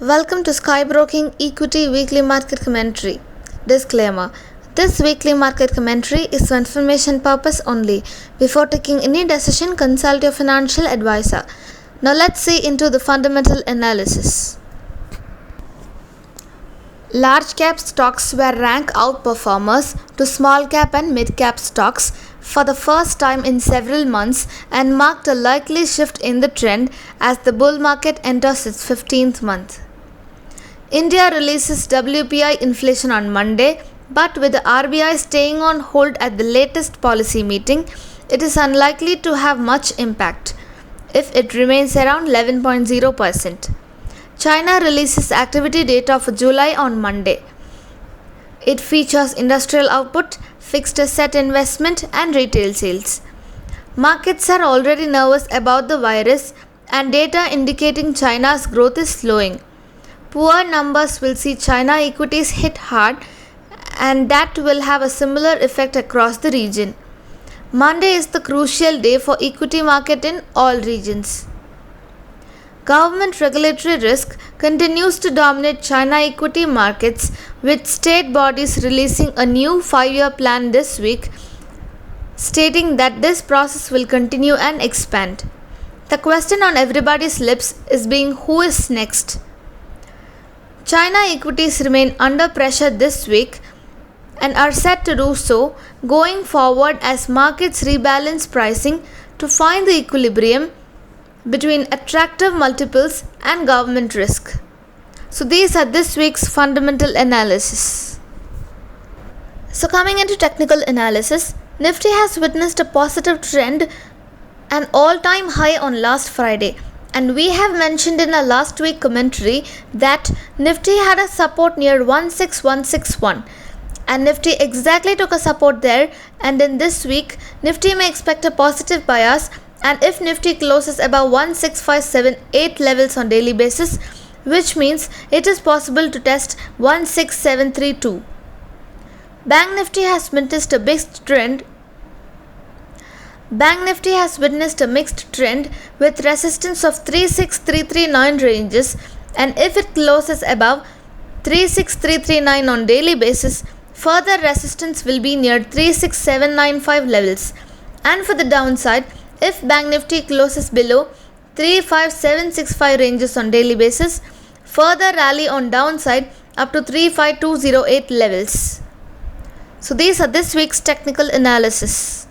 Welcome to Skybroking Equity Weekly Market Commentary. Disclaimer: this weekly market commentary is for information purpose only. Before taking any decision, consult your financial advisor. Now let's see into the fundamental analysis. Large cap stocks were rank outperformers to small cap and mid cap stocks for the first time in several months and marked a likely shift in the trend as the bull market enters its 15th month. India releases WPI inflation on Monday, but with the RBI staying on hold at the latest policy meeting, it is unlikely to have much impact if it remains around 11.0%. China releases activity data for July on Monday. It features industrial output, fixed asset investment, and retail sales. Markets are already nervous about the virus, and data indicating China's growth is slowing. Poor numbers will see China equities hit hard, and that will have a similar effect across the region. Monday is the crucial day for equity market in all regions. Government regulatory risk continues to dominate China equity markets, with state bodies releasing a new 5-year plan this week, stating that this process will continue and expand. The question on everybody's lips is being who is next. China equities remain under pressure this week and are set to do so going forward as markets rebalance pricing to find the equilibrium between attractive multiples and government risk. So these are this week's fundamental analysis. So coming into technical analysis, Nifty has witnessed a positive trend, an all-time high on last Friday. And we have mentioned in our last week commentary that Nifty had a support near 16161, and Nifty exactly took a support there, and in this week Nifty may expect a positive bias, and if Nifty closes above 16578 levels on daily basis, which means it is possible to test 16732. Bank Nifty has witnessed a mixed trend. Bank Nifty has witnessed a mixed trend with resistance of 36339 ranges, and if it closes above 36339 on daily basis, further resistance will be near 36795 levels. And for the downside, if Bank Nifty closes below 35765 ranges on daily basis, further rally on downside up to 35208 levels. So these are this week's technical analysis.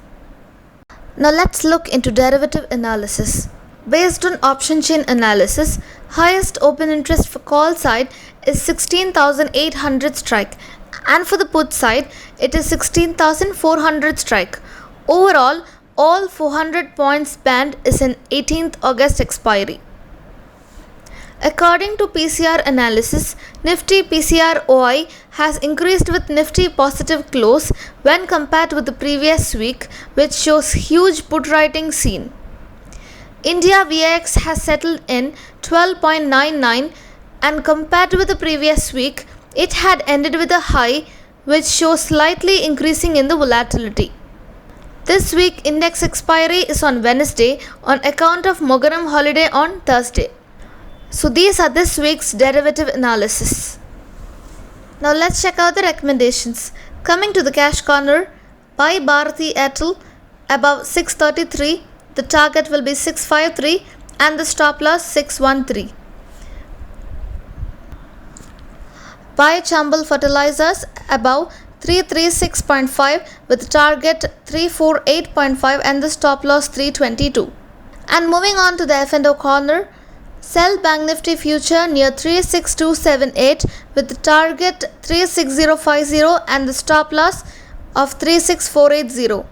Now let's look into derivative analysis. Based on option chain analysis, highest open interest for call side is 16,800 strike, and for the put side it is 16,400 strike. Overall, all 400 points band is an 18th August expiry. According to PCR analysis, Nifty PCR OI has increased with Nifty positive close when compared with the previous week, which shows huge put writing seen. India VIX has settled in 12.99, and compared with the previous week, it had ended with a high, which shows slightly increasing in the volatility. This week index expiry is on Wednesday on account of Mogaram holiday on Thursday. So these are this week's derivative analysis. Now let's check out the recommendations. Coming to the cash corner, buy Bharati Airtel above 633, the target will be 653 and the stop loss 613. Buy Chambal Fertilizers above 336.5 with the target 348.5 and the stop loss 322. And moving on to the F&O corner, sell Bank Nifty future near 36278 with the target 36050 and the stop loss of 36480.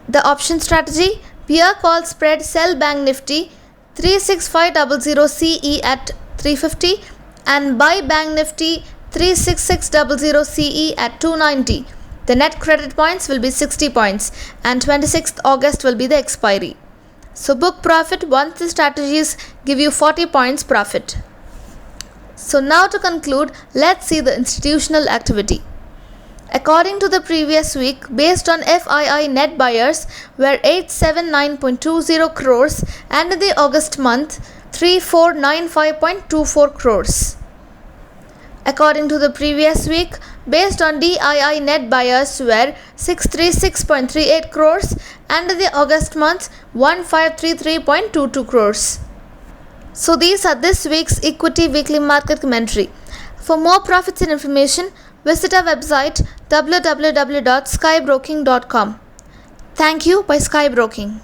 The option strategy, peer call spread sell Bank Nifty 36500 CE at 350 and buy Bank Nifty 36600 CE at 290. The net credit points will be 60 points and 26th August will be the expiry. So book profit once the strategies give you 40 points profit. So now to conclude, let's see the institutional activity. According to the previous week, based on FII, net buyers were 879.20 crores, and in the August month, 3495.24 crores. According to the previous week, based on DII net buyers were 636.38 crores and in the August month 1533.22 crores. So these are this week's Equity Weekly Market Commentary. For more profits and information, visit our website www.skybroking.com. Thank you by Skybroking.